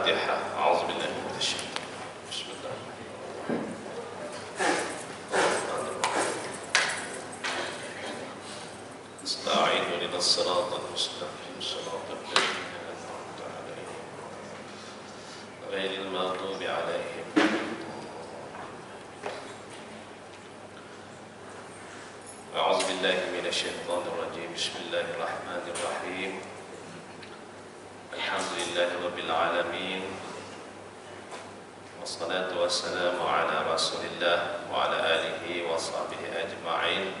Al-Fatihah. A'udzubillahi minasyaitonir rajim. Bismillahirrahmanirrahim. Asta'inu ihdinas siratal mustaqim, siratal ladzina an'amta 'alaihim ghairil maghdubi 'alaihim. A'udzubillahi minasyaitonir rajim. Bismillahirrahmanirrahim. Alhamdulillahirabbil alamin. Wassalatu wassalamu ala Rasulillah wa ala alihi wa sahbihi ajma'in.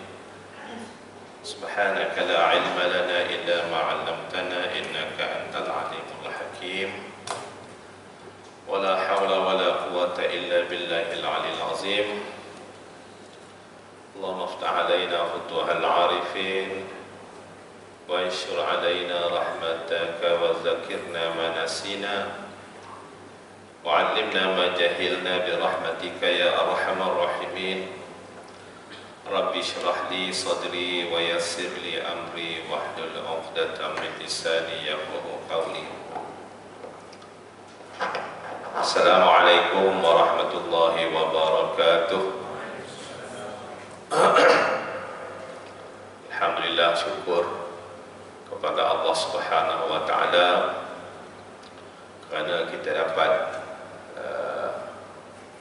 Subhanaka la ilma lana illa ma 'allamtana innaka antal alimul hakim. Wa la hawla wa la quwwata illa billahil 'aliyyil 'azim. Allahumma iftah 'alaina futuhal 'arifin wa anshur 'alaina rahmataka wa zakirna ma nasina wa 'allimna ma jahilna bi rahmatika ya arhamar rahimin. Rabbi shrah li sadri wa yassir li amri wahlul 'uqdatam min lisani yafqahu qawli. Assalamualaikum warahmatullahi wabarakatuh. Alhamdulillah, syukur kepada Allah Subhanahu wa taala kerana kita dapat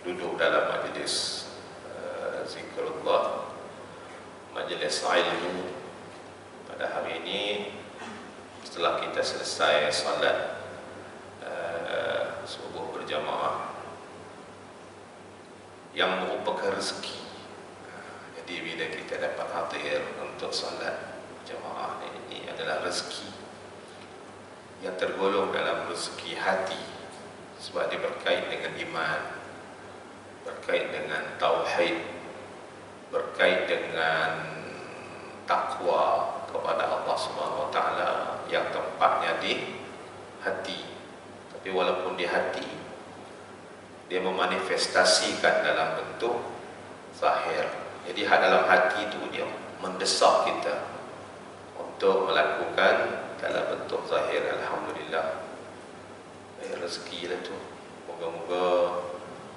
duduk dalam majlis zikrullah, majlis ilmu pada hari ini setelah kita selesai salat subuh berjamaah yang merupakan rezeki. Jadi bila kita dapat hadir untuk salat berjamaah ini adalah rezeki yang tergolong dalam rezeki hati, sebab dia berkait dengan iman, berkait dengan tauhid, berkait dengan takwa kepada Allah Subhanahu wa taala yang tempatnya di hati. Tapi walaupun di hati, dia memanifestasikan dalam bentuk zahir. Jadi dalam hati itu dia mendesak kita untuk melakukan dalam bentuk zahir. Alhamdulillah, rezeki lah tu. Moga-moga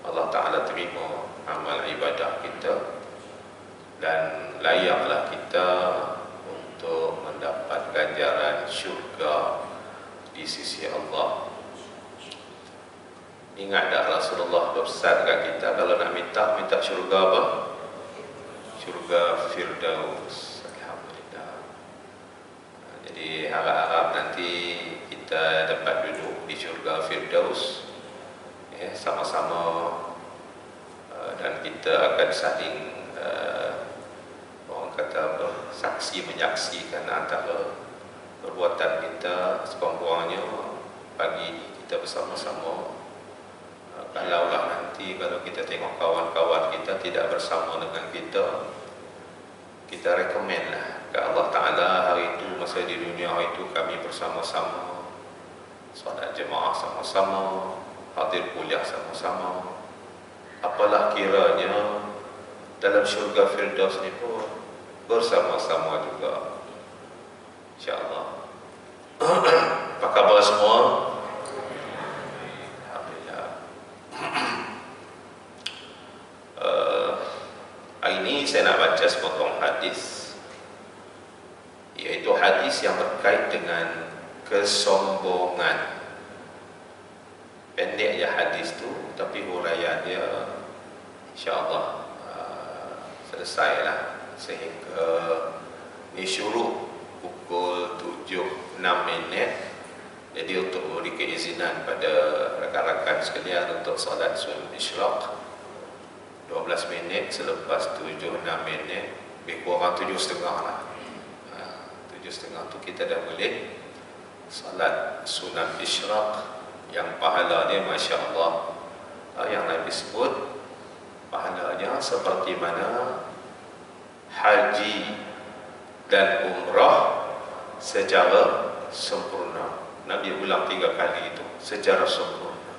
Allah Ta'ala terima amal ibadah kita dan layaklah kita untuk mendapat ganjaran syurga di sisi Allah. Ingat tak Rasulullah berpesan kat kita, kalau nak minta syurga apa? Syurga Firdaus. Alhamdulillah. Jadi harap-harap nanti kita dapat duduk di syurga Firdaus sama-sama, dan kita akan saling orang kata apa, saksi menyaksikan antara perbuatan kita. Sekurang-kurangnya pagi kita bersama-sama. Kalaulah nanti kalau kita tengok kawan-kawan kita tidak bersama dengan kita, kita rekomenlah ke Allah Ta'ala, hari itu masa di dunia itu kami bersama-sama solat jemaah sama-sama, hadir kuliah sama-sama. Apalah kiranya dalam syurga Firdaus ni pun bersama-sama juga, insya-Allah. Apa khabar semua? Hari ini saya nak baca sepotong hadis, iaitu hadis yang berkait dengan kesombongan. Pendek je hadis tu, tapi huraian dia insya-Allah selesailah sehingga ni syuruk pukul 7.06. Jadi untuk memberi keizinan pada rakan-rakan sekalian untuk solat sunat isyraq 12 minit selepas 7.06, lebih kurang 7.30 lah. 7.30 tu kita dah boleh salat sunat isyraq yang pahalanya Masya Allah, yang Nabi sebut pahalanya seperti mana haji dan umrah secara sempurna. Nabi ulang 3 kali itu, secara sempurna,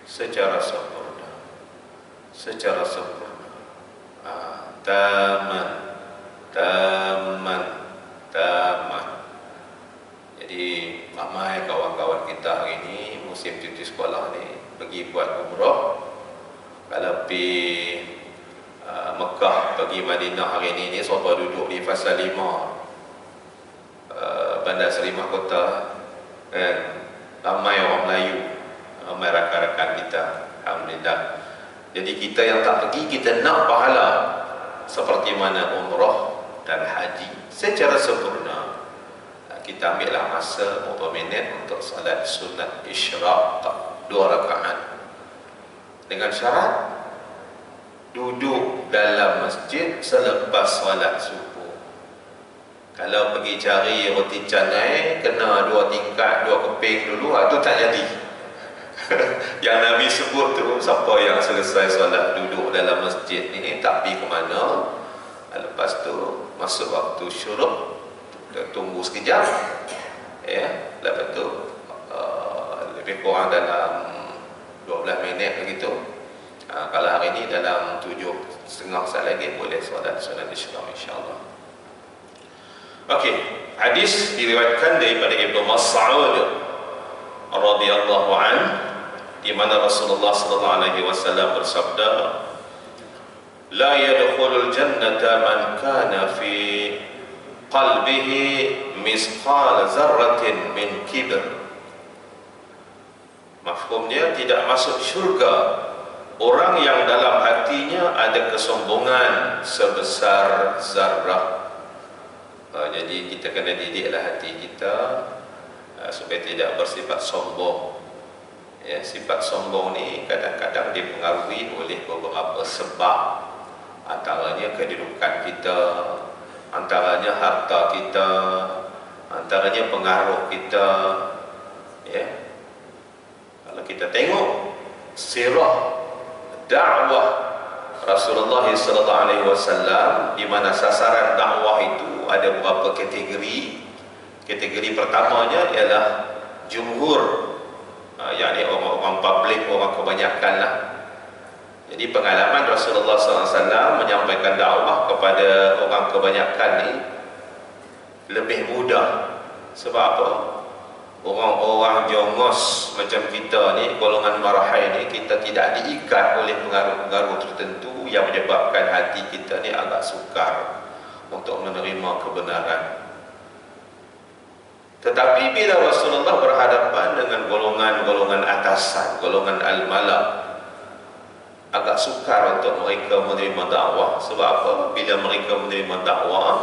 secara sempurna, secara sempurna. Taman, taman, taman. Jadi ramai kawan-kawan kita hari ini musim cuti pergi buat umrah. Kalau pergi Mekah, pergi Madinah hari ini sopa duduk di fasa 5 Bandar Seri Mahkota, kan? Ramai orang Melayu, ramai rakan-rakan kita, alhamdulillah. Jadi kita yang tak pergi, kita nak pahala seperti mana umrah dan haji secara sempurna. Kita ambillah masa beberapa minit untuk salat sunat isyraq 2 rakaat, dengan syarat duduk dalam masjid selepas salat subuh. Kalau pergi cari roti canai, kena 2 tingkat, 2 keping dulu, itu tak jadi. Yang Nabi sebut tu, siapa yang selesai solat duduk dalam masjid ini tak pergi ke mana, lepas tu masuk waktu syuruk, tunggu sekejap, ya, lepas tu lebih kurang dalam 12 minit begitu. Kalau hari ini dalam 7.30 saat lagi boleh solat sunat isyraq, insyaAllah. Okey, hadis diriwayatkan daripada Ibnu Mas'ud radhiyallahu anhu, di mana Rasulullah sallallahu alaihi wasallam bersabda, la yadkhulul jannata man kana fi qalbihi misqal zarratin min kibr. Mafhumnya, tidak masuk syurga orang yang dalam hatinya ada kesombongan sebesar zarrah. Jadi kita kena didiklah hati kita supaya tidak bersifat sombong. Ya, sifat sombong ni kadang-kadang dipengaruhi oleh beberapa sebab. Antaranya kedudukan kita, antaranya harta kita, antaranya pengaruh kita. Ya, kalau kita tengok sirah dakwah Rasulullah SAW, di mana sasaran dakwah itu ada beberapa kategori. Kategori pertamanya ialah jumhur, yakni orang-orang publik, orang kebanyakan lah. Jadi pengalaman Rasulullah SAW menyampaikan dakwah kepada orang kebanyakan ni lebih mudah. Sebab apa? Orang-orang jongos macam kita ni, golongan marahai ni, kita tidak diikat oleh pengaruh-pengaruh tertentu yang menyebabkan hati kita ni agak sukar untuk menerima kebenaran. Tetapi bila Rasulullah berhadapan dengan golongan-golongan atasan, golongan al-mala, agak sukar untuk mereka menerima dakwah. Sebab apa? Bila mereka menerima dakwah,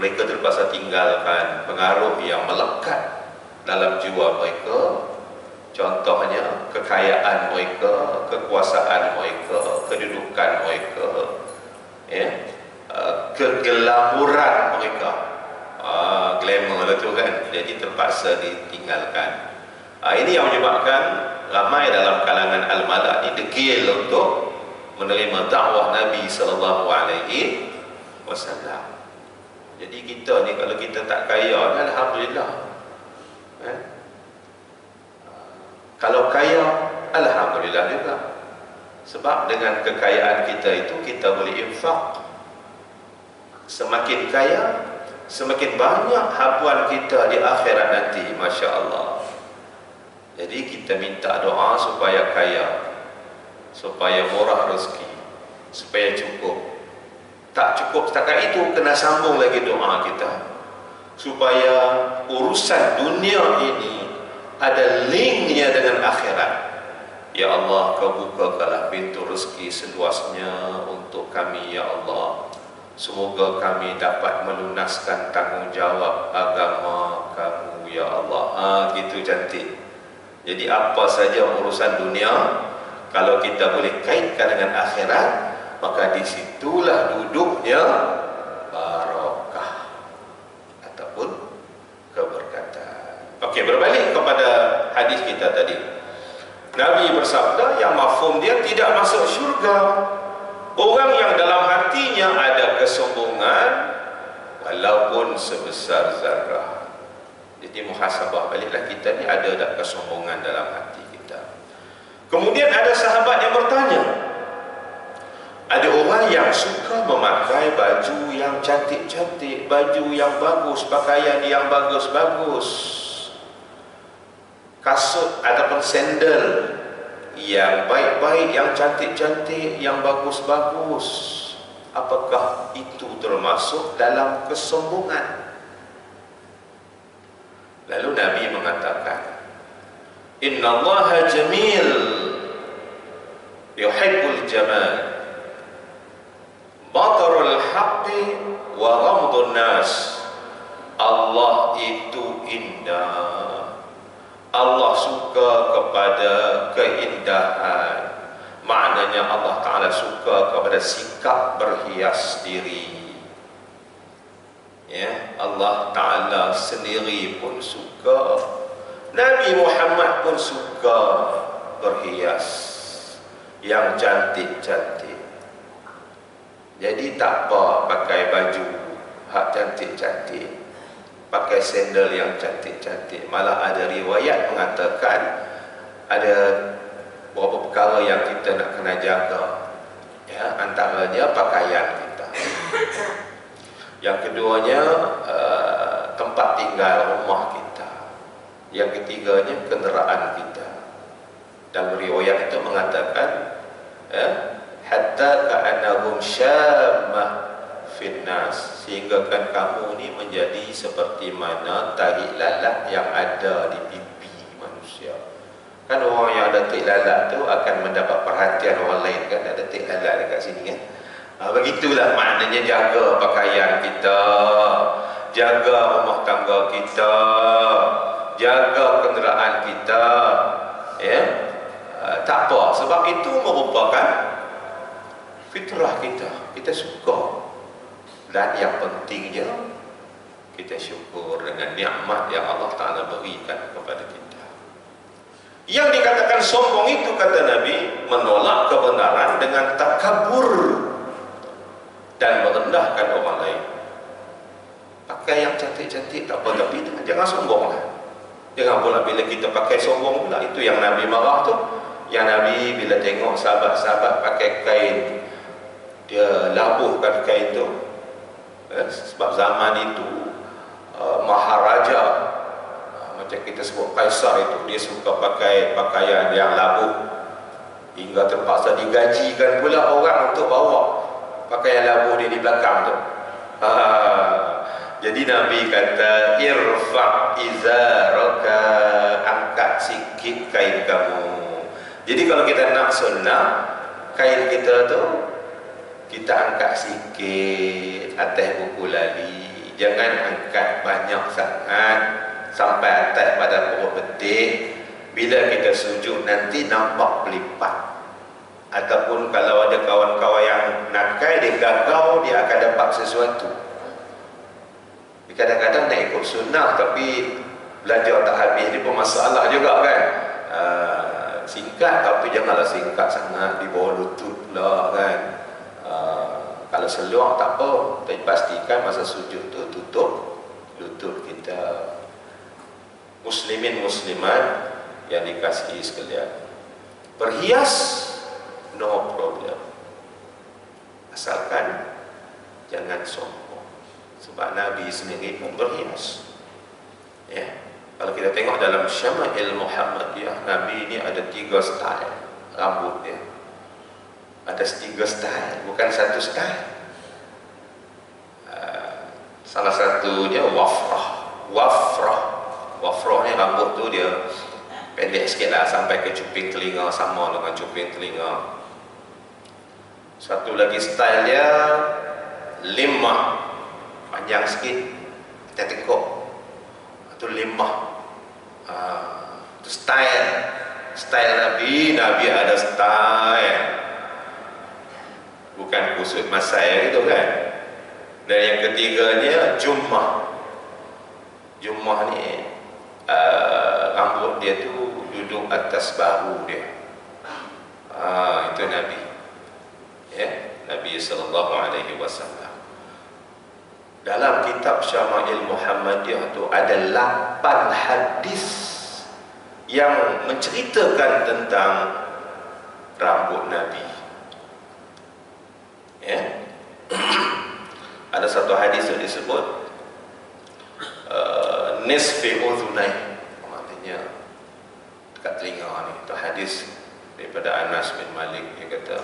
mereka terpaksa tinggalkan pengaruh yang melekat dalam jiwa mereka. Contohnya kekayaan mereka, kekuasaan mereka, kedudukan mereka, ya, keglamuran mereka. Glamour lah tu kan. Jadi terpaksa ditinggalkan. Ini yang menyebabkan ramai dalam kalangan al-mala ni degil untuk menerima dakwah Nabi SAW. Jadi kita ni kalau kita tak kaya, alhamdulillah. Kalau kaya, alhamdulillah juga. Sebab dengan kekayaan kita itu kita boleh infak. Semakin kaya, semakin banyak hapuan kita di akhirat nanti, Masya Allah. Jadi kita minta doa supaya kaya, supaya murah rezeki, supaya cukup. Tak cukup setakat itu, kena sambung lagi doa kita supaya urusan dunia ini ada linknya dengan akhirat. Ya Allah, Kau bukakanlah pintu rezeki seluasnya untuk kami, Ya Allah. Semoga kami dapat melunaskan tanggungjawab agama Kamu, Ya Allah. Gitu cantik. Jadi apa saja urusan dunia, kalau kita boleh kaitkan dengan akhirat, maka disitulah duduknya barokah ataupun keberkatan. Okey, berbalik kepada hadis kita tadi. Nabi bersabda yang mafhum dia tidak masuk syurga orang yang dalam hatinya ada kesombongan walaupun sebesar zarah. Jadi muhasabah baliklah kita ni ada tak kesombongan dalam hati kita. Kemudian ada sahabat yang bertanya, ada orang yang suka memakai baju yang cantik-cantik, baju yang bagus, pakaian yang bagus-bagus, kasut ataupun sandal yang baik-baik, yang cantik-cantik, yang bagus-bagus. Apakah itu termasuk dalam kesombongan? Lalu Nabi mengatakan, Innallaha jamil yuhibbul jamal batarul haqqi wa ghamdun nas. Allah itu indah. Allah suka kepada keindahan. Maknanya Allah Ta'ala suka kepada sikap berhias diri. Ya, Allah Ta'ala sendiri pun suka. Nabi Muhammad pun suka berhias yang cantik-cantik. Jadi tak apa pakai baju hak cantik-cantik, pakai sandal yang cantik-cantik. Malah ada riwayat mengatakan ada beberapa perkara yang kita nak kena jaga. Ya, antaranya pakaian kita. Yang keduanya tempat tinggal rumah kita. Yang ketiganya kenderaan kita. Dan riwayat itu mengatakan hatta ka'annahum syammah finnas, sehingga kan kamu ni menjadi seperti mana tarik lalat yang ada di pipi manusia. Kan orang yang ada tarik lalat tu akan mendapat perhatian orang lain kan, ada tarik lalat dekat sini kan. Begitulah maknanya jaga pakaian kita, jaga rumah tangga kita, jaga kenderaan kita. Ya, tak apa, sebab itu merupakan fitrah kita. Kita suka. Dan yang pentingnya kita syukur dengan nikmat yang Allah Ta'ala berikan kepada kita. Yang dikatakan sombong itu, kata Nabi, menolak kebenaran dengan takabur dan merendahkan orang lain. Pakai yang cantik-cantik tak apa, tapi jangan sombong lah. Jangan pula bila kita pakai sombong pula. Itu yang Nabi marah tu. Yang Nabi bila tengok sahabat-sahabat pakai kain, dia labuhkan kain tu. Sebab zaman itu Maharaja, macam kita sebut Kaisar itu, dia suka pakai pakaian yang labuh, hingga terpaksa digajikan pula orang untuk bawa pakaian labuh dia di belakang tu. Jadi Nabi kata, irfa' izaraka, angkat sikit kain kamu. Jadi kalau kita nak sunnah, kain kita tu kita angkat sikit atas buku lali. Jangan angkat banyak sangat sampai atas pada perut betik. Bila kita sujud nanti nampak pelipat. Ataupun kalau ada kawan-kawan yang nakal, dia gagau, dia akan dapat sesuatu. Kadang-kadang nak ikut sunnah tapi belajar tak habis, ni pun masalah juga kan. Singkat tapi janganlah singkat sangat di bawah lutut pula kan. Kalau seluar tak apa, tapi pastikan masa sujud tu tutup lutut kita. Muslimin muslimat yang dikasihi sekalian, berhias no problem, asalkan jangan sombong. Sebab Nabi sendiri pun berhias. Ya, kalau kita tengok dalam Syama'il Muhammadiyah, Nabi ini ada 3 style rambut dia. Ada 3 style, bukan satu style. Salah satunya wafrah. Wafrah ni rambut tu dia pendek sikit lah, sampai ke cuping telinga, sama dengan cuping telinga. Satu lagi style dia limah, panjang sikit, kita tengok itu limah. Itu style Nabi ada style, bukan kusut masai gitu kan. Dan yang ketiganya jummah. Jummah ni rambut dia tu duduk atas bahu dia. Itu Nabi. Ya, Nabi SAW. Dalam kitab Syama'il Muhammadiyah tu ada 8 hadis yang menceritakan tentang rambut Nabi. Ya. Ada satu hadis yang disebut nisfi udhunai, maknanya dekat telinga ni. Itu hadis daripada Anas bin Malik. Dia kata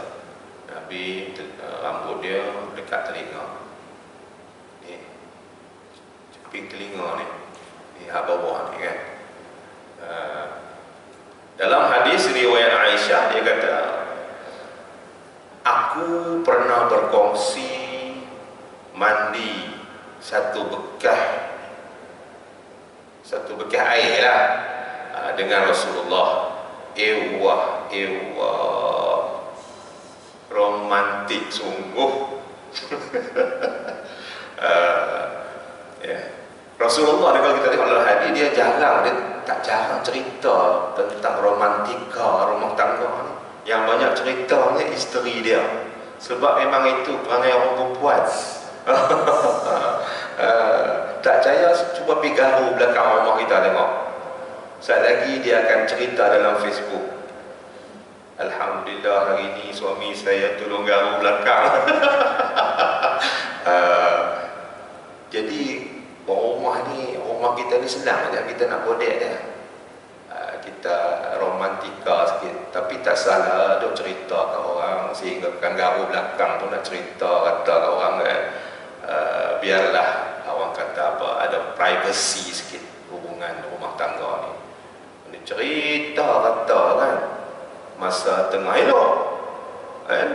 Nabi rambut dia dekat telinga ni, ceping telinga ni bawah ni kan. Dalam hadis riwayat Aisyah, dia kata aku pernah berkongsi mandi satu bekah air lah dengan Rasulullah. Ewah romantik sungguh. Ya. Rasulullah kalau kita tengok dalam hadis, dia tak jarang cerita tentang romantika rumah tangga ni. Yang banyak ceritanya isteri dia, sebab memang itu perangai orang perempuan. Tak percaya, cuba pergi garu belakang rumah kita tengok. Saat lagi dia akan cerita dalam Facebook, alhamdulillah hari ini suami saya tolong garu belakang. Jadi rumah kita ni senang aja, kita nak bodek dia. Kita romantika sikit, tapi tak salah duk cerita ke orang sehingga kan garu belakang tu nak cerita kata ke orang kan. Biarlah orang kata apa, ada privacy sikit hubungan rumah tangga ni. Ini cerita kata kan masa tengah elok kan,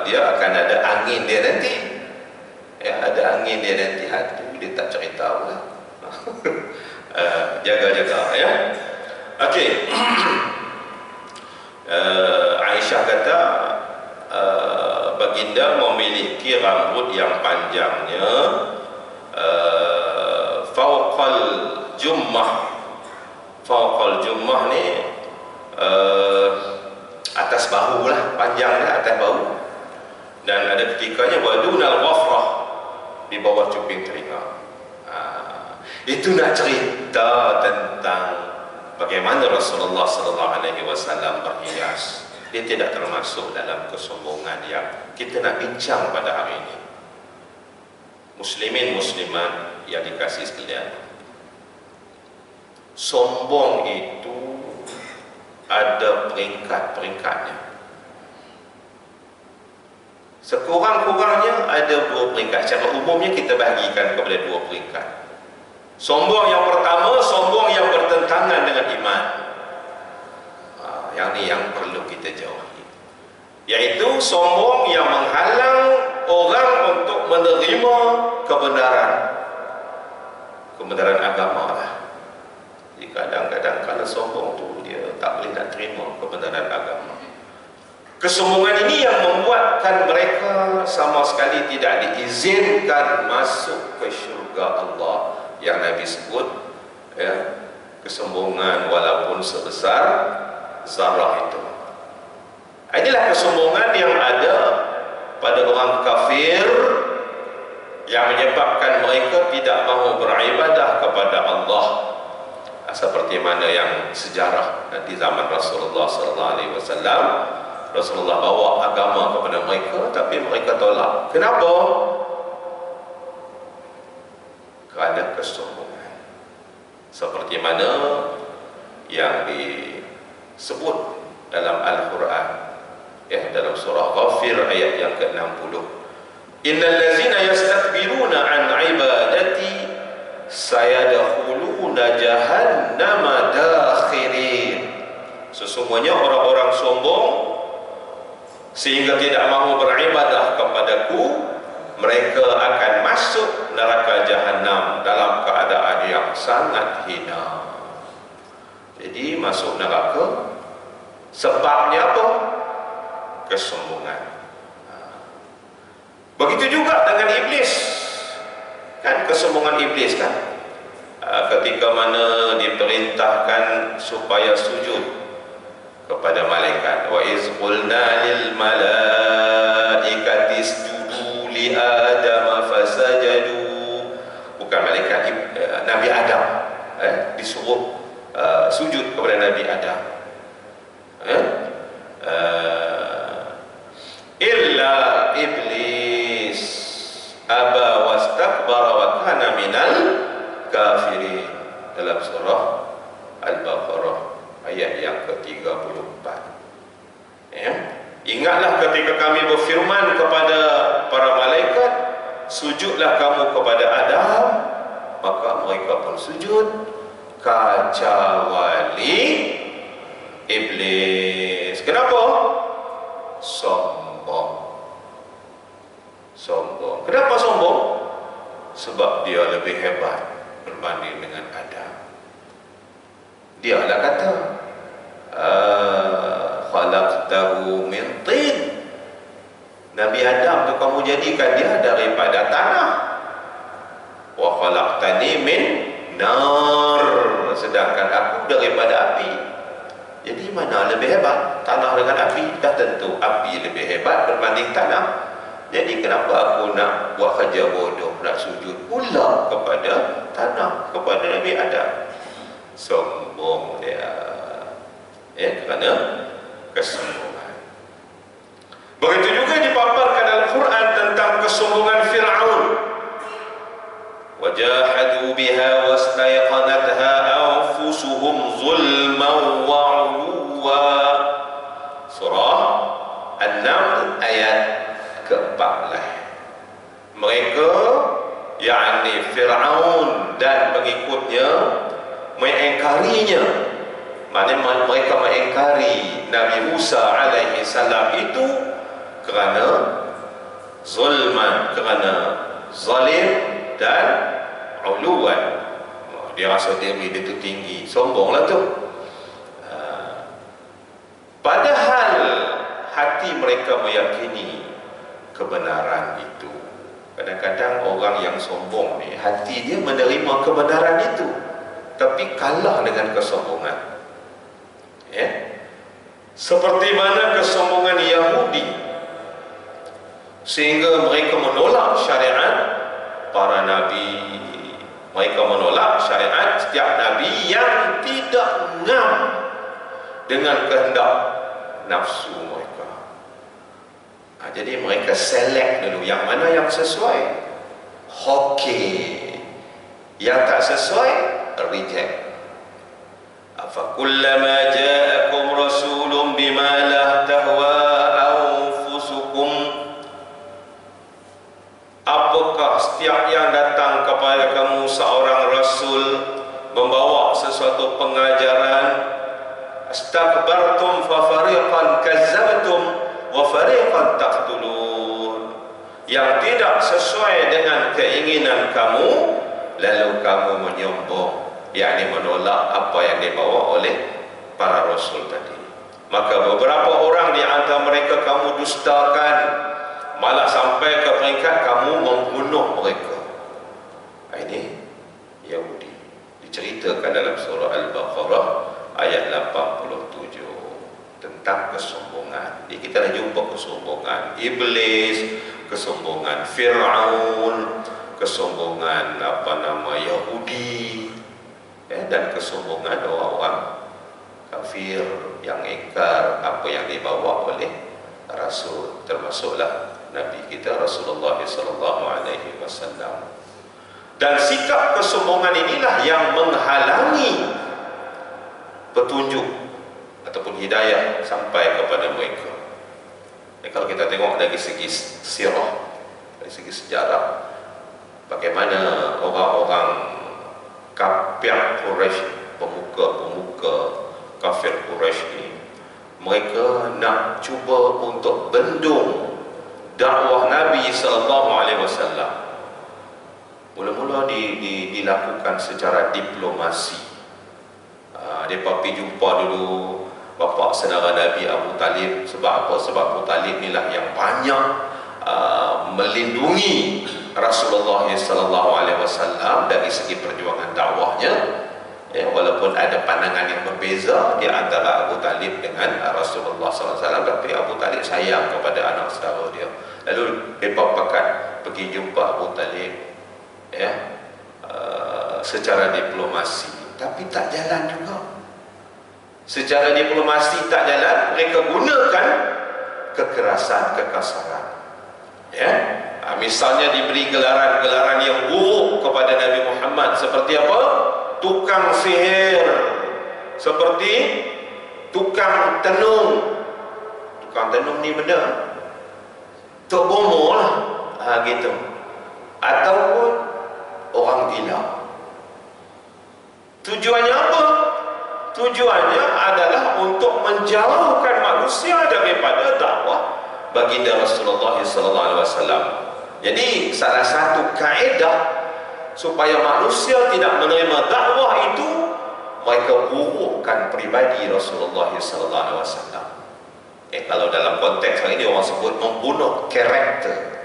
dia akan ada angin dia nanti. Ya, ada angin dia nanti, hati dia tak cerita pula. Jaga-jaga ya. Okey. Aisyah kata baginda memiliki rambut yang panjangnya fauqal jummah. Fauqal jummah ni atas bahu lah, panjangnya atas bahu. Dan ada ketikanya wadunal wafrah, di bawah cuping telinga. Itu nak cerita tentang bagaimana Rasulullah SAW berhias. Dia tidak termasuk dalam kesombongan yang kita nak bincang pada hari ini. Muslimin muslimat yang dikasihi sekalian, sombong itu ada peringkat-peringkatnya. Sekurang-kurangnya ada 2 peringkat. Secara umumnya kita bahagikan kepada 2 peringkat. Sombong yang pertama, sombong yang bertentangan dengan iman. Yang ni yang perlu kita jauhi, yaitu sombong yang menghalang orang untuk menerima kebenaran agama lah. Jadi kadang-kadang kalau sombong tu dia tak boleh nak terima kebenaran agama. Kesombongan ini yang membuatkan mereka sama sekali tidak diizinkan masuk ke syurga Allah yang Nabi sebut ya, kesombongan walaupun sebesar zarah itu. Inilah kesombongan yang ada pada orang kafir yang menyebabkan mereka tidak mahu beribadah kepada Allah, seperti mana yang sejarah di zaman Rasulullah SAW. Rasulullah bawa agama kepada mereka, tapi mereka tolak. Kenapa? Kerana kesombongan. Seperti mana yang disebut dalam Al-Quran, ya, dalam surah Ghafir ayat yang ke-60. Innal ladzina yastakbiruna an ibadati sayadkhuluna jahannama dakhirin. Sesungguhnya orang-orang sombong sehingga tidak mahu beribadah kepadaku, mereka akan masuk neraka jahanam dalam keadaan yang sangat hina. Jadi masuk neraka sebabnya apa? Kesombongan. Begitu juga dengan iblis. Kan kesombongan iblis kan, ketika mana diperintahkan supaya sujud kepada malaikat, wa iz qulna lil malaikati isjudu li adam fasajadu, bukan malaikat, Nabi Adam disuruh sujud kepada Nabi Adam. Illa iblis aba wastakbara wa kana minal kafirin, dalam surah Al-Baqarah ayat yang ke-34. Ya. Ingatlah ketika kami berfirman kepada para malaikat, sujudlah kamu kepada Adam, maka mereka pun sujud kecuali iblis. Kenapa? Sombong. Kenapa sombong? Sebab dia lebih hebat berbanding dengan Adam. Dia lah kata, khalaqtahu min tin. Nabi Adam tu kamu jadikan dia daripada tanah. Wa khalaqtani min nar. Sedangkan aku daripada api. Jadi mana lebih hebat? Tanah dengan api? Dah tentu api lebih hebat berbanding tanah. Jadi kenapa aku nak buat kerja bodoh, nak sujud pula kepada tanah, kepada Nabi Adam? Sombong dia. Ya, kerana kesombongan. Begitu juga dipaparkan dalam Quran tentang kesombongan Fir'aun. Wajahadu biha wastayqanatha anfusuhum zulman wa 'uluwa. Surah An-Naml ayat ke-14. Mereka, yakni Fir'aun dan pengikutnya, mengingkarinya. Maknanya mereka mengingkari Nabi Musa alaihi salam itu kerana zulman, kerana zalim dan uluan. Dia rasa diri dia tu tinggi, sombonglah tu. Padahal hati mereka meyakini kebenaran itu. Kadang-kadang orang yang sombong ni, hati dia menerima kebenaran itu, tapi kalah dengan kesombongan. Ya, seperti mana kesombongan Yahudi, sehingga mereka menolak syariat para nabi. Mereka menolak syariat setiap nabi yang tidak ngam dengan kehendak nafsu mereka. Jadi mereka select dulu yang mana yang sesuai, okey. Yang tak sesuai, reject. Afakullama ja'akum rasulun bima la tahwa anfusukum. Apakah setiap yang datang kepada kamu seorang rasul membawa sesuatu pengajaran, astakbartum fa fariqan kazzabtum wa fariqan taqtulun, yang tidak sesuai dengan keinginan kamu, lalu kamu menyombong, yakni menolak apa yang dibawa oleh para rasul tadi. Maka beberapa orang di antara mereka kamu dustakan, malah sampai ke peringkat kamu membunuh mereka. Ini Yahudi, diceritakan dalam surah Al-Baqarah ayat 87 tentang kesombongan. Jadi kita dah jumpa kesombongan iblis, kesombongan Fir'aun, kesombongan Yahudi, dan kesombongan orang-orang kafir yang ingkar apa yang dibawa oleh Rasul, termasuklah Nabi kita Rasulullah SAW. Dan sikap kesombongan inilah yang menghalangi petunjuk ataupun hidayah sampai kepada mereka. Kalau kita tengok dari segi sirah, dari segi sejarah, bagaimana orang-orang kafir Quraisy, pemuka-pemuka kafir Quraisy ini, mereka nak cuba untuk bendung dakwah Nabi SAW. Mula-mula dilakukan secara diplomasi. Mereka pergi jumpa dulu bapa saudara Nabi Abu Talib. Sebab apa? Sebab Abu Talib inilah yang banyak melindungi Rasulullah SAW dari segi perjuangan dakwahnya. Walaupun ada pandangan yang berbeza di antara Abu Talib dengan Rasulullah SAW, tapi Abu Talib sayang kepada anak saudara dia. Lalu mereka pakat pergi jumpa Abu Talib, secara diplomasi, tapi tak jalan juga. Secara diplomasi tak jalan, mereka gunakan kekerasan, kekasaran. Misalnya diberi gelaran-gelaran yang buruk kepada Nabi Muhammad, seperti apa? Tukang sihir, seperti tukang tenung. Tukang tenung ni benda tok bomo lah, gitu. Ataupun orang gila. Tujuannya apa? Tujuannya adalah untuk menjauhkan manusia daripada dakwah baginda Rasulullah SAW. Jadi salah satu kaedah supaya manusia tidak menerima dakwah itu, mereka burukkan pribadi Rasulullah SAW. Kalau dalam konteks hari ini orang sebut membunuh karakter.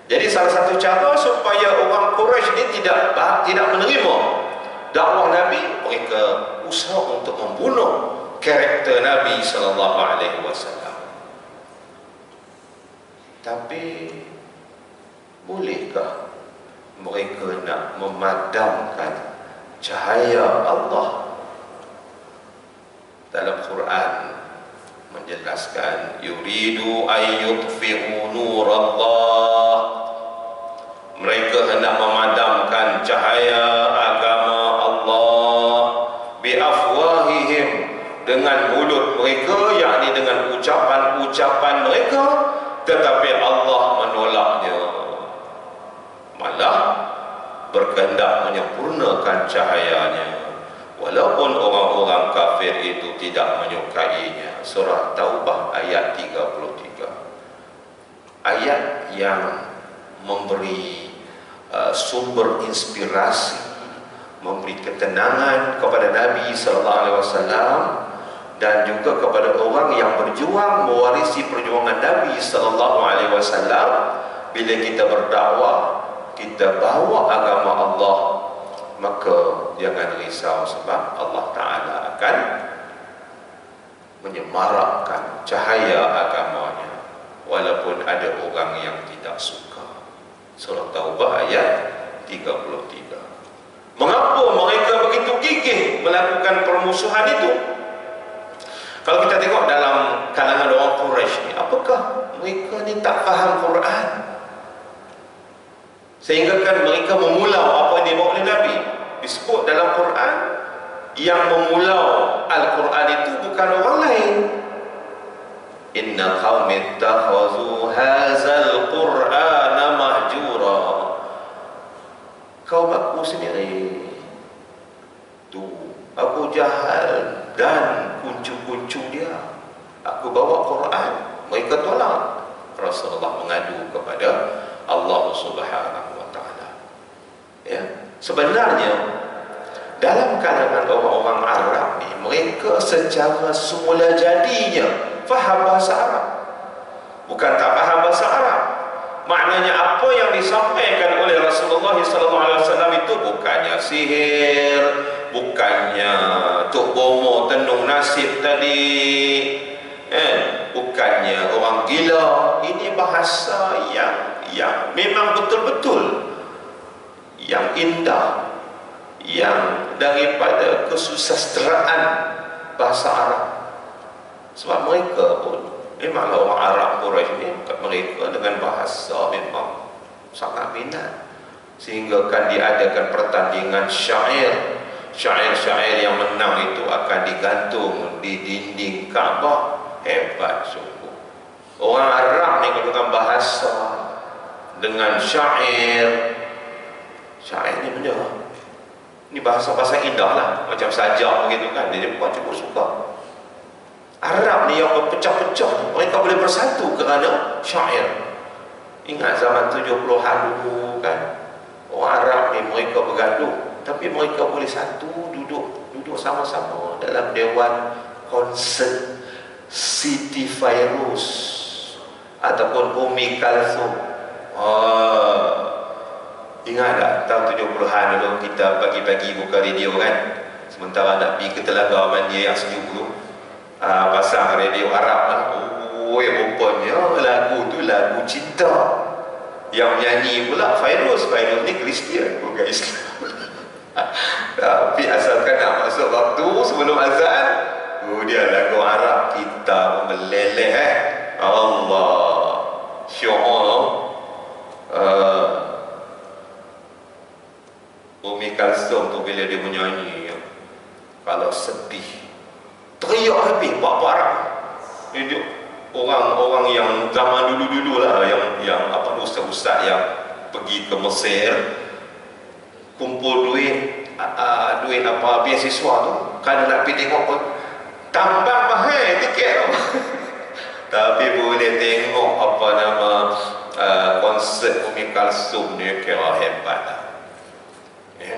Jadi salah satu cara supaya orang Quraisy ini tidak menerima dakwah Nabi, mereka usaha untuk membunuh karakter Nabi SAW. Tapi bolehkah mereka nak memadamkan cahaya Allah? Dalam Quran menjelaskan, yuridu ayyutfi'u nurallah, mereka hendak memadamkan cahaya agama Allah biafwahihim, dengan mulut mereka, yakni dengan ucapan-ucapan mereka, tetapi Allah menolaknya, malah berkehendak menyempurnakan cahayanya, walaupun orang-orang kafir itu tidak menyukainya. Surah Taubah ayat 33. Ayat yang memberi sumber inspirasi, memberi ketenangan kepada Nabi SAW dan juga kepada orang yang berjuang mewarisi perjuangan Nabi SAW. Bila kita berdakwah, kita bawa agama Allah, maka jangan risau, sebab Allah Ta'ala akan menyemarakkan cahaya agamanya walaupun ada orang yang tidak suka. Surah Taubah ayat 33. Mengapa mereka begitu gigih melakukan permusuhan itu? Kalau kita tengok dalam kalangan orang Quraisy ni, apakah mereka ni tak faham Quran sehingga kan mereka memulau apa yang dibawa oleh Nabi? Disebut dalam Quran, yang memulau Al-Quran itu bukan orang lain. Inna qaumi ittakhadhu hadzal Qur'ana mahjura. Kaum aku sendiri tu, Abu Jahal dan kuncu-kuncu dia, aku bawa Quran, mereka tolak. Rasulullah mengadu kepada Allah Subhanahu wa taala. Ya, sebenarnya dalam kalangan orang-orang Arab ni, mereka secara semula jadinya faham bahasa Arab. Bukan tak faham bahasa Arab. Maknanya apa yang disampaikan oleh Rasulullah SAW itu bukannya sihir, bukannya tok bomo tenung nasib tadi, bukannya orang gila. Ini bahasa yang memang betul-betul yang indah, yang daripada kesusastraan bahasa Arab. Sebab mereka pun memanglah orang Arab Quraisy ni, mereka dengan bahasa memang sangat minat, sehingga kan diadakan pertandingan syair. Syair-syair yang menang itu akan digantung di dinding Kaabah. Hebat sungguh orang Arab ni dengan bahasa, dengan syair. Syair ni benda, ini bahasa-bahasa indah lah, macam sajak begitu kan. Dia bukan cukup suka. Arab ni yang berpecah-pecah, mereka boleh bersatu kerana syair. Ingat zaman 70-an dulu kan, orang Arab ni mereka bergaduh, tapi mereka boleh satu, duduk sama-sama dalam dewan konsert Siti Fairuz ataupun Umi Kalthum. Ingat tak tahun 70-an dulu kita pagi-pagi buka radio kan, sementara nak pergi ke Telaga Mandia yang sejuk tu, pasang radio Arab lah. Rupanya lagu tu lagu cinta. Yang menyanyi pula Fairuz ni Kristian, bukan Islam. Tapi asalkan nak masuk waktu sebelum azan, dia lagu Arab, kita meleleh Allah. Syu'ur Umi Kalsum tu bila dia menyanyi, Kalau sedih, teriak habis buat Arab. Ini orang-orang yang zaman dulu-dulu lah, yang apa, ustaz-ustaz yang pergi ke Mesir, kumpul duit apa beasiswa tu, kalau nak pergi tengok pun tambah mahal tiket tu. Tapi boleh tengok apa nama konsert Umi Kalsum ni, kira hebat lah.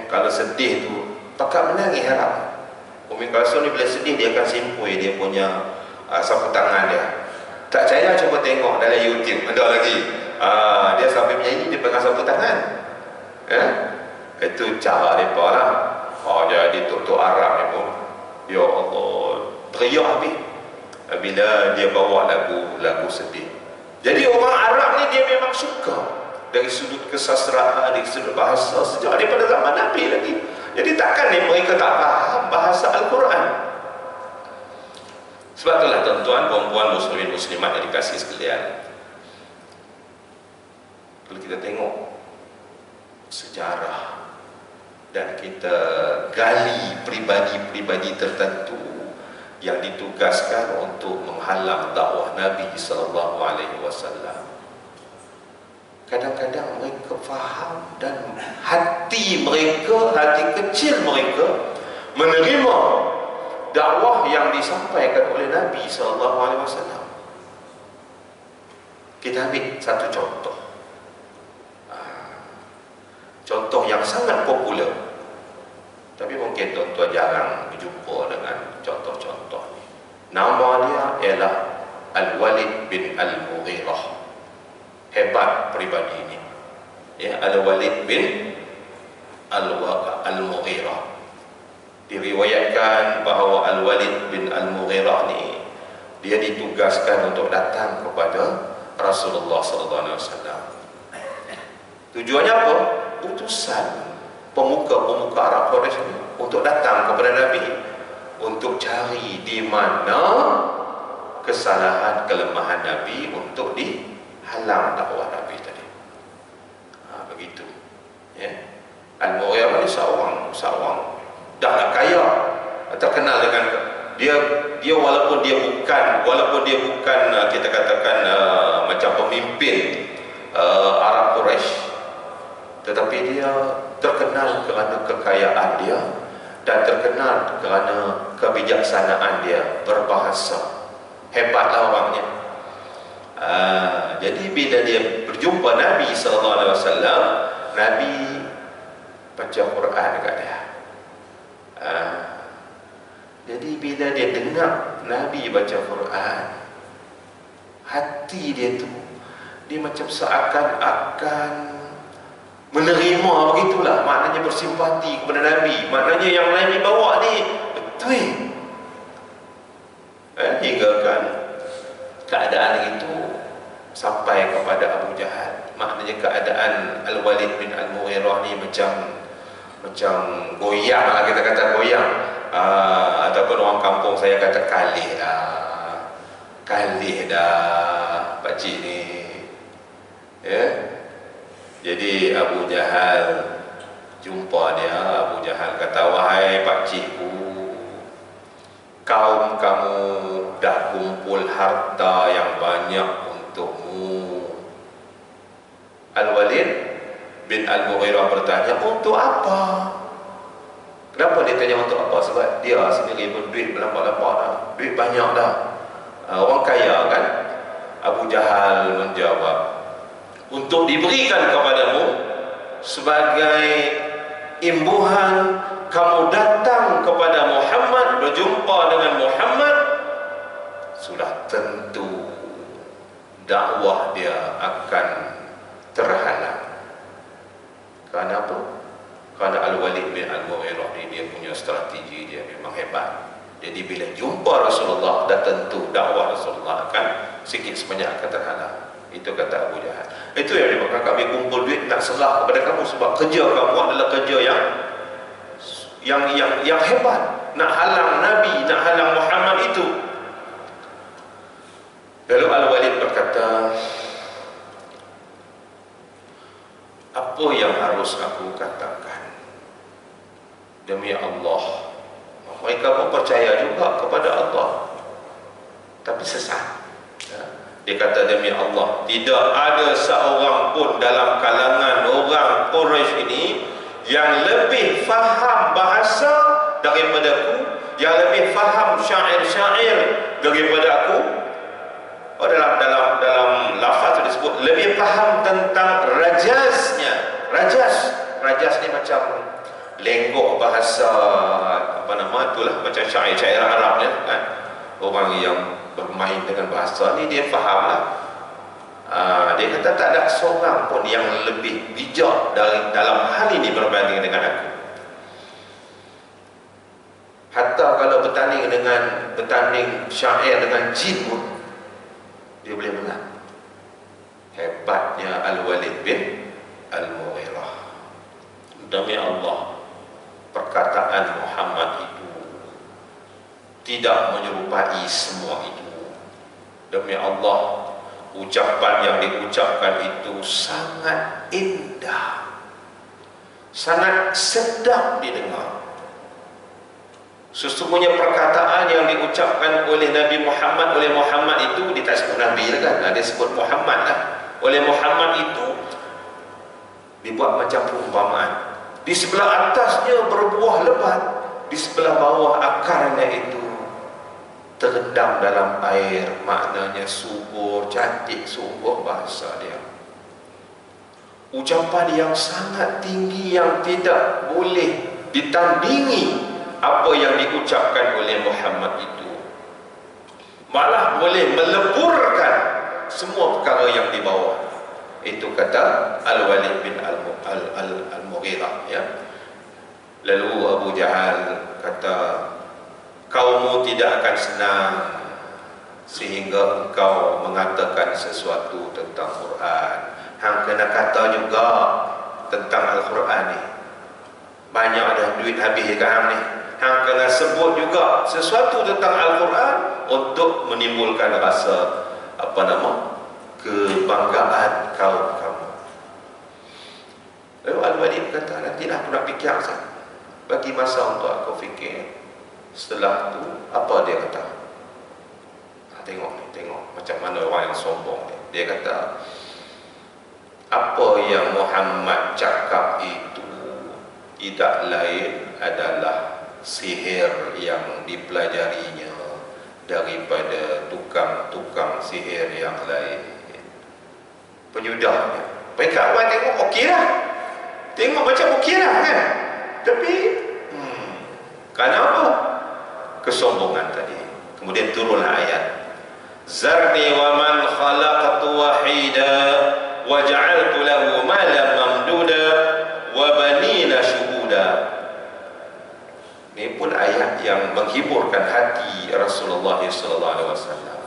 Kalau sedih tu pakat menangis harap. Umi Kalsum ni bila sedih dia akan simpui dia punya sapu tangan dia. Tak percaya cuba tengok dalam YouTube, ada lagi. Dia sambil menyanyi dia pegang sapu tangan. Itu cara mereka lah. Jadi tok-tok Arab ni pun, ya Allah, teriak habis bila dia bawa lagu sedih. Jadi orang Arab ni dia memang suka dari sudut kesastraan, dari sudut bahasa sejak daripada zaman Nabi lagi. Jadi takkan ni mereka tak faham bahasa Al-Quran. Sebab itulah tuan-tuan, perempuan, muslimin, muslimat yang dikasihi sekalian, kalau kita tengok sejarah dan kita gali pribadi-pribadi tertentu yang ditugaskan untuk menghalang dakwah Nabi sallallahu alaihi wasallam, kadang-kadang mereka faham dan hati mereka, hati kecil mereka menerima dakwah yang disampaikan oleh Nabi sallallahu alaihi wasallam. Kita ambil satu contoh. Contoh yang sangat popular, tapi mungkin tuan-tuan jarang berjumpa dengan contoh-contoh ni. Nama dia ialah Al-Walid bin Al-Mughirah. Hebat peribadi ini, ya, Al-Walid bin Al-Mughirah. Diriwayatkan bahawa Al-Walid bin Al-Mughirah ni dia ditugaskan untuk datang kepada Rasulullah sallallahu alaihi wasallam. Tujuannya apa? Utusan pemuka-pemuka Arab Quraisy untuk datang kepada Nabi untuk cari di mana kesalahan kelemahan Nabi untuk dihalang dakwah Nabi tadi. Begitu. Ya. Al-Mughirah ni seorang dah nak kaya, terkenal dengan dia walaupun dia bukan kita katakan macam pemimpin Arab Quraisy, tetapi dia terkenal kerana kekayaan dia dan terkenal kerana kebijaksanaan dia, berbahasa. Hebatlah orangnya. Jadi bila dia berjumpa Nabi sallallahu alaihi wasallam, Nabi baca Quran dekat dia. Jadi bila dia dengar Nabi baca Quran, hati dia tu dia macam seakan-akan menerima, begitulah maknanya, bersimpati kepada Nabi. Maknanya yang Nabi bawa ni betul. Hingga kan keadaan itu sampai kepada Abu Jahal. Maknanya keadaan Al-Walid bin Al-Mughirah ni macam goyang lah, kita kata goyang. Ataupun orang kampung saya kata kalih dah pakcik ni, ya. Jadi Abu Jahal jumpa dia. Abu Jahal kata, wahai pakcikku, kaum kamu dah kumpul harta yang banyak untukmu. Al-Walid bin Al-Mughirah bertanya, untuk apa? Kenapa dia tanya untuk apa? Sebab dia sendiri pun duit berlampak-lampak dah, duit banyak dah, orang kaya kan. Abu Jahal menjawab, untuk diberikan kepadamu sebagai imbuhan kamu datang kepada Muhammad, berjumpa dengan Muhammad, sudah tentu dakwah dia akan terhalang. Kerana apa? Kerana Al-Walid bin Al-Mughirah ni dia punya strategi dia memang hebat. Jadi bila jumpa Rasulullah, dah tentu dakwah Rasulullah akan sikit sebanyak akan terhalang. Itu kata Abu Jahal. Itu yang menyebabkan kami kumpul duit nak serah kepada kamu, sebab kerja kamu adalah kerja yang hebat, nak halang Nabi, nak halang Muhammad itu. Lalu Al-Walid berkata, apa yang harus aku katakan? Demi Allah mereka pun percaya juga kepada Allah, tapi sesat. Dia kata, demi Allah, tidak ada seorang pun dalam kalangan orang Quraisy ini yang lebih faham bahasa daripada aku, yang lebih faham syair-syair daripada aku. Oh, dalam lafaz itu disebut lebih faham tentang rajasnya. Rajas ni macam lenggok bahasa, apa nama itulah, macam syair-syair Arab ni kan. Orang yang bermain dengan bahasa ni dia faham lah. Dia kata tak ada seorang pun yang lebih bijak dalam hal ini berbanding dengan aku. Hatta kalau bertanding syair dengan jin pun dia boleh menang. Hebatnya Al-Walid bin Al-Mughirah. Demi Allah, perkataan Muhammad itu tidak menyerupai semua itu. Demi Allah, ucapan yang diucapkan itu sangat indah, sangat sedap didengar. Sesungguhnya perkataan yang diucapkan oleh Nabi Muhammad, oleh Muhammad itu, dia tak sebut Nabi lah kan, dia sebut Muhammad lah. Oleh Muhammad itu dibuat macam perumpamaan. Di sebelah atasnya berbuah lebat, di sebelah bawah akarnya itu terendam dalam air. Maknanya subur, cantik, subur bahasa dia. Ucapan yang sangat tinggi yang tidak boleh ditandingi apa yang diucapkan oleh Muhammad itu. Malah boleh meleburkan semua perkara yang di bawah. Itu kata Al-Walid bin Al-Mughirah, ya. Lalu Abu Jahal kata, kaummu tidak akan senang sehingga engkau mengatakan sesuatu tentang Quran. Hang kena kata juga tentang Al-Quran ni. Banyak dah duit habis dekat hang ni. Hang kena sebut juga sesuatu tentang Al-Quran untuk menimbulkan rasa kebanggaan kaum kamu. Lalu Al-Walid kata, nantilah aku nak fikir sah. Bagi masa untuk aku fikir. Setelah tu apa dia kata? Tengok macam mana orang yang sombong ni. Dia kata, apa yang Muhammad cakap itu tidak lain adalah sihir yang dipelajarinya daripada tukang-tukang sihir yang lain. Penyudahnya. Baik kawan tengok okey lah. Tengok macam okey lah kan. Tapi kenapa? Kesombongan tadi. Kemudian turunlah ayat. Zarni wa man khalaqtu wahida wa ja'altu lahu malan mamduda wa banina syuhuda. Ini pun ayat yang menghiburkan hati Rasulullah SAW.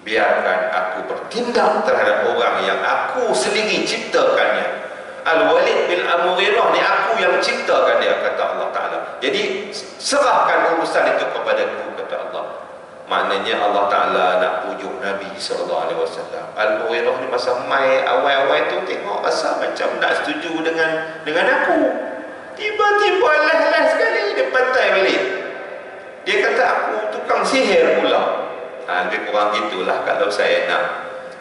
Biarkan aku bertindak terhadap orang yang aku sendiri ciptakannya. Al-Walid bin Al-Mughirah ni aku yang ciptakan dia, kata Allah Ta'ala. Jadi serahkan urusan itu kepadaku, kata Allah. Maknanya Allah Ta'ala nak pujuk Nabi SAW. Al-Mughirah ni masa mai awal-awal tu tengok rasa macam tak setuju dengan aku. Tiba-tiba lah sekali dia pantai balik. Dia kata aku tukang sihir pula. Lebih kurang gitulah kalau saya nak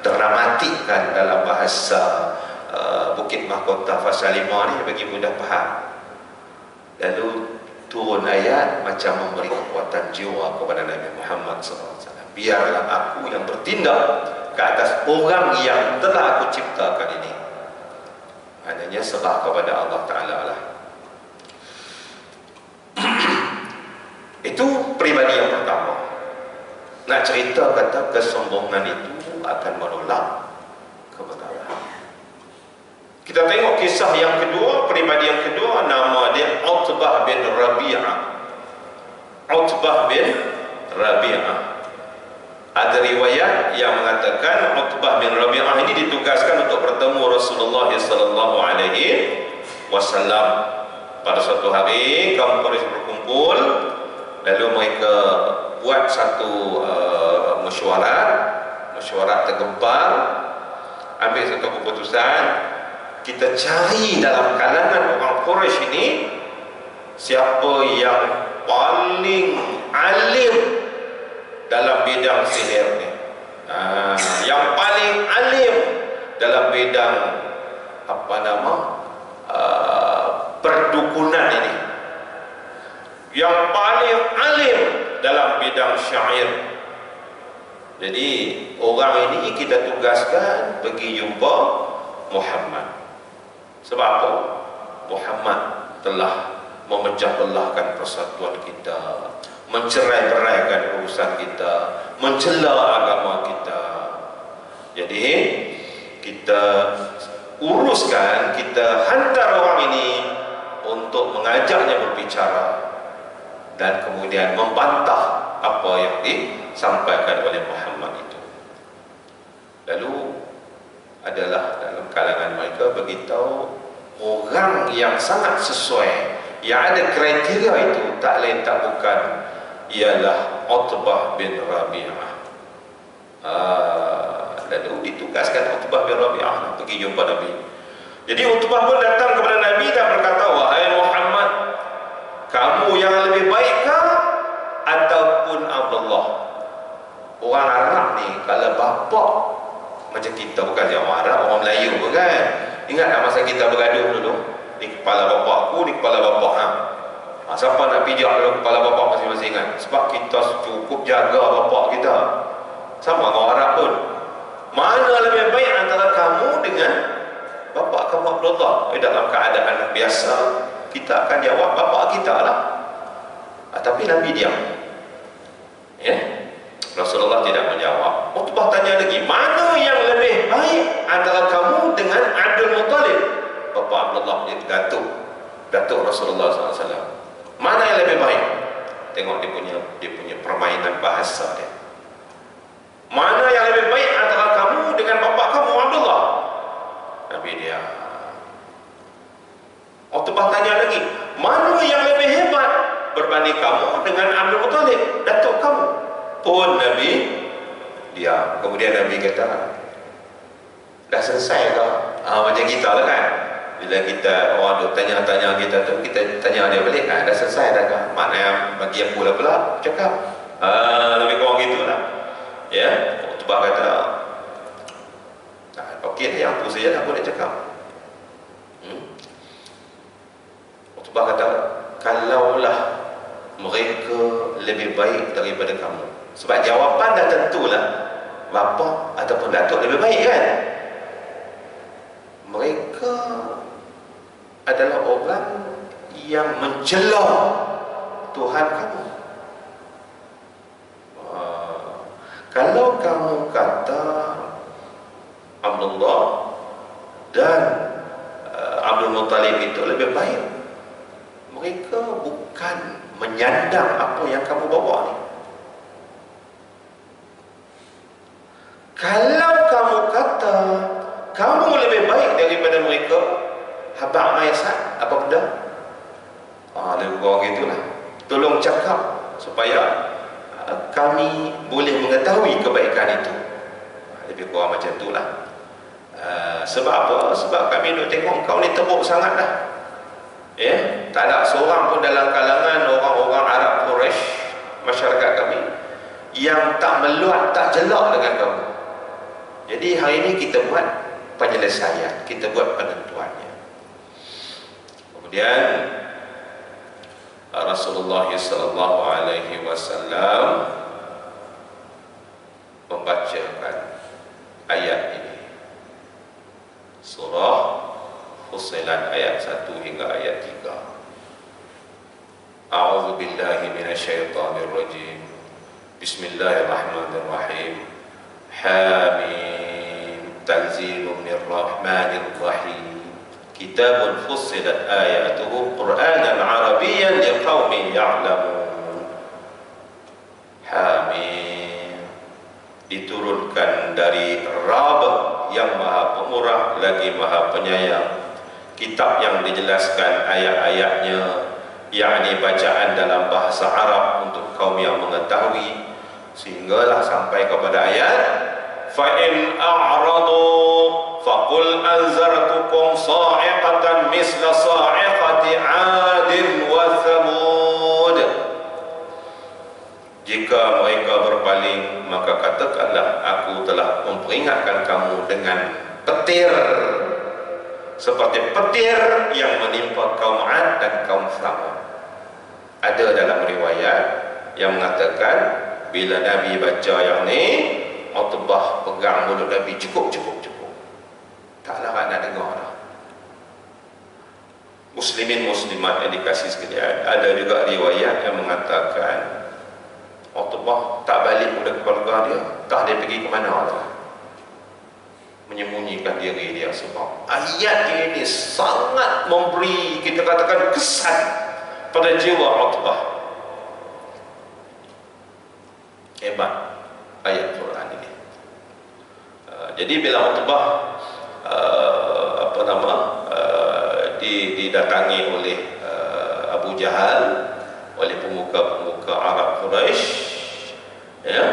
dramatikkan dalam bahasa Bukit Mahkota Fasa 5 ni bagi mudah faham. Lalu turun ayat macam memberi kekuatan jiwa kepada Nabi Muhammad SAW. Biarlah aku yang bertindak ke atas orang yang telah aku ciptakan ini. Maknanya serah kepada Allah Ta'ala lah. Itu pribadi yang pertama. Nak cerita kata kesombongan itu akan menolak kebenaran. Kita tengok kisah yang kedua, pribadi yang kedua, nama dia Utbah bin Rabi'ah. Utbah bin Rabi'ah. Ada riwayat yang mengatakan Utbah bin Rabi'ah ini ditugaskan untuk bertemu Rasulullah SAW. Pada suatu hari kaum Quraisy berkumpul, lalu mereka buat satu mesyuarat tergempar, ambil satu keputusan. Kita cari dalam kalangan orang Quraisy ini siapa yang paling alim dalam bidang sihir ni. Yang paling alim dalam bidang perdukunan ini, yang paling alim dalam bidang syair. Jadi orang ini kita tugaskan pergi jumpa Muhammad. Sebab apa? Muhammad telah memecah belahkan persatuan kita, mencerai-beraikan urusan kita, mencela agama kita. Jadi kita uruskan, kita hantar orang ini untuk mengajaknya berbicara dan kemudian membantah apa yang disampaikan oleh Muhammad itu. Lalu adalah dalam kalangan mereka beritahu orang yang sangat sesuai, yang ada kriteria itu, tak lain tak bukan ialah Utbah bin Rabi'ah. Lalu ditugaskan Utbah bin Rabi'ah pergi jumpa Nabi. Jadi Utbah pun datang kepada Nabi dan berkata, wahai Muhammad, kamu yang lebih baikkah ataupun Abdullah? Orang Arab ni kalau bapak macam kita, bukan dia orang Arab, orang Melayu bukan. Ingat tak masa kita bergaduh dulu, ni kepala bapakku, ni kepala bapak siapa nak pijak dulu kepala bapak masing-masing kan? Sebab kita cukup jaga bapak kita. Sama dengan orang Arab pun. Mana lebih baik antara kamu dengan bapak kamu Abdullah? Dalam keadaan biasa kita akan jawab bapak kita lah. Tapi Nabi diam. Rasulullah tidak menjawab. Utbah tanya lagi, mana yang lebih baik antara kamu dengan Abdul Muttalib? Bapak Abdullah, Datuk Rasulullah SAW. Mana yang lebih baik? Tengok dia punya permainan bahasa dia. Mana yang lebih baik antara kamu dengan bapak kamu Abdullah? Nabi dia. Utbah tanya lagi, mana yang lebih hebat berbanding kamu dengan Abdul Muttalib, datuk kamu? Pun Nabi dia. Kemudian Nabi kata, dah selesai kau? Macam kita lah kan, bila kita orang tu tanya-tanya kita tu, kita tanya dia balik, dah selesai dah kau? Mana yang bagi aku lah pula cakap. Lebih kurang gitulah. Utbah kata, okey yang aku saja aku nak cakap. Utbah kata, kalaulah mereka lebih baik daripada kamu, sebab jawapan dah tentulah bapa ataupun datuk lebih baik kan. Mereka adalah orang yang mencela Tuhan kamu. Kalau kamu kata Abdullah dan Abdul Muttalib itu lebih baik, mereka bukan menyandang apa yang kamu bawa ni. Kalau kamu kata kamu lebih baik daripada mereka, habaq maisat apa benda? Lebih kurang gitulah. Tolong cakap supaya kami boleh mengetahui kebaikan itu. Lebih kurang macam itulah. Sebab apa? Sebab kami nak tengok kau ni teruk sangat dah. Tak ada seorang pun dalam kalangan orang-orang Arab Quraisy, masyarakat kami, yang tak meluat, tak jelak dengan kamu. Jadi hari ini kita buat penyelesaian, kita buat penentuannya. Kemudian Rasulullah SAW membacakan ayat ini, surah Fussilat ayat 1 hingga ayat 3. A'udzu billahi minasyaitonir rajim. Bismillahirrahmanirrahim. Hamim, tanzilun mir rahmanir rahim. Kitabun fussilat ayatuhu Qur'anan Arabiyyan liqaumin ya'lamun. Hamim, diturunkan dari Rabb yang Maha Pemurah lagi Maha Penyayang. Kitab yang dijelaskan ayat-ayatnya, yakni bacaan dalam bahasa Arab untuk kaum yang mengetahui, sehinggalah sampai kepada ayat fa in a'radu faqul anzartukum sa'iqatan misla sa'iqati 'adin wa memperingatkan kamu dengan petir seperti petir yang menimpa kaum 'Ad dan kaum Thamud. Ada dalam riwayat yang mengatakan bila Nabi baca yang ni, Utbah pegang mulut Nabi, cukup. Tak larat nak dengar dah. Muslimin muslimat yang dikasih sekalian, ada juga riwayat yang mengatakan Utbah tak balik kepada keluarga dia, tak dia pergi ke mana dah, menyembunyikan diri dia. Sebab ayat ini sangat memberi, kita katakan, kesan pada jiwa Utbah. Hebat ayat Quran ini. Jadi bila Utbah didatangi oleh Abu Jahal, oleh pemuka-pemuka Arab Quraisy, ya,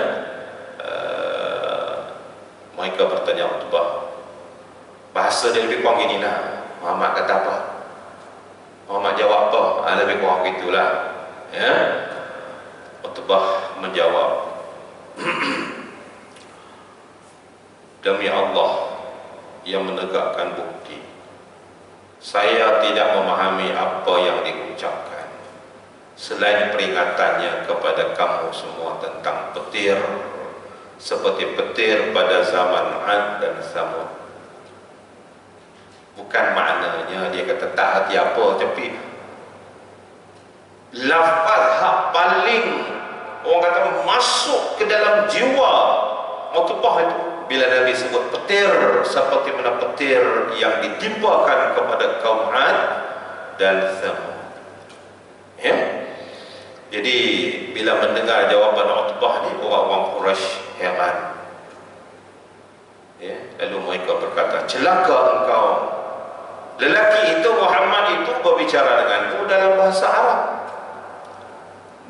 mereka bertanya Utbah, bahasa dia lebih kurang gini lah, Muhammad kata apa, Muhammad jawab apa, lebih kurang gitulah, ya. Utbah menjawab, demi Allah yang menegakkan bukti, saya tidak memahami apa yang diucapkan selain peringatannya kepada kamu semua tentang petir seperti petir pada zaman 'Ad dan Thamud. Bukan maknanya dia kata tak hati apa, tapi lafaz hak paling orang kata masuk ke dalam jiwa Utbah itu bila Nabi sebut petir seperti mana petir yang ditimpakan kepada kaum 'Ad dan Thamud, ya. Jadi bila mendengar jawapan Utbah ni, orang-orang Quraisy heran, ya. Lalu mereka berkata, celaka engkau, lelaki itu Muhammad itu berbicara denganmu dalam bahasa Arab,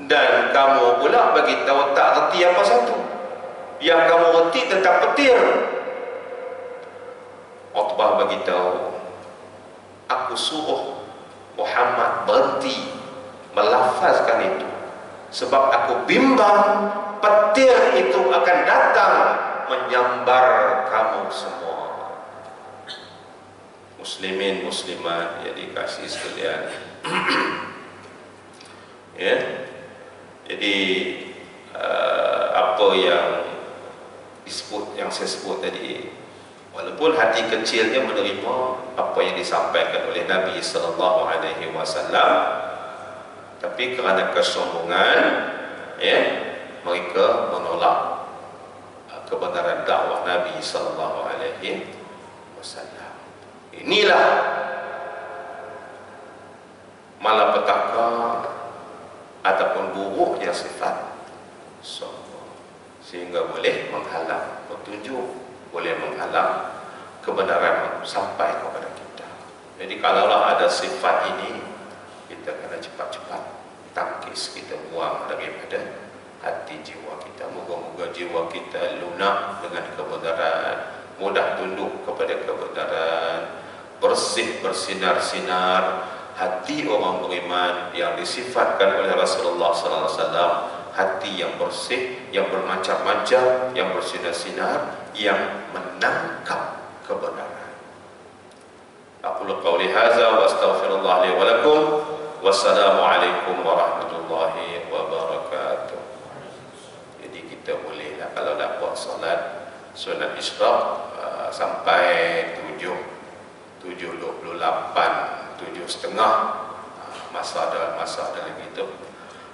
dan kamu pula bagi tahu tak reti apa satu. Yang kamu reti tentang petir. Utbah bagi tahu, aku suruh Muhammad berhenti melafazkan itu sebab aku bimbang petir itu akan datang menyambar kamu semua. Muslimin muslimat yang dikasih sekalian, ya. Jadi apa yang disebut, yang saya sebut tadi, walaupun hati kecilnya menerima apa yang disampaikan oleh Nabi sallallahu alaihi wasallam, tapi kerana kesombongan, ya, mereka menolak kebenaran dakwah Nabi sallallahu alaihi wasallam. Inilah malapetaka ataupun buruknya sifat sombong, sehingga boleh menghalang petunjuk, boleh menghalang kebenaran sampai kepada kita. Jadi kalaulah ada sifat ini, kita kena cepat-cepat tangkis, kita buang daripada hati jiwa kita. Moga-moga jiwa kita lunak dengan kebenaran, mudah tunduk kepada kebenaran, bersih bersinar-sinar. Hati orang beriman yang disifatkan oleh Rasulullah sallallahu alaihi wasallam, hati yang bersih, yang bermancar-mancar, yang bersinar-sinar, yang menangkap kebenaran. Aqulu qawli hadza wa astaghfirullah li wa lakum. Wassalamualaikum warahmatullahi wabarakatuh. Jadi kita bolehlah kalau nak buat solat sunat isyraq sampai 7:28, 7:30, masa ada lagi itu.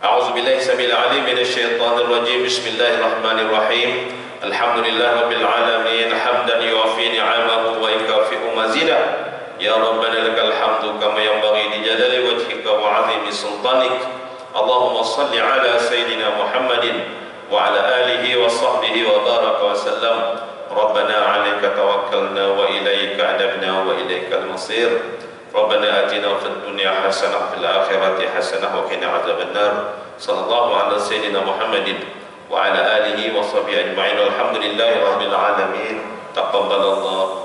A'udzubillahi samil alim minasyaitonir rajim. Bismillahirrahmanirrahim. Alhamdulillahirabbil alamin, hamdan yuwafi ni'amahu wa yukafi'u mazidah. Ya Rabbana lakal hamdu kama yanbaghi li jalali wajhika wa 'azimi sultanik. Allahumma salli ala sayyidina Muhammadin wa ala alihi wa sahbihi wa baraka wa sallam. Rabbana 'alaika tawakkalna wa ilaika adabna wa ilaikal masir. Rabbana atina fid dunya hasanah fil akhirati hasanah wa qina adzabannar. Sallallahu ala sayyidina Muhammadin wa ala alihi wa sahbihi ajma'in. Alhamdulillahi rabbil alamin. Taqabbalallah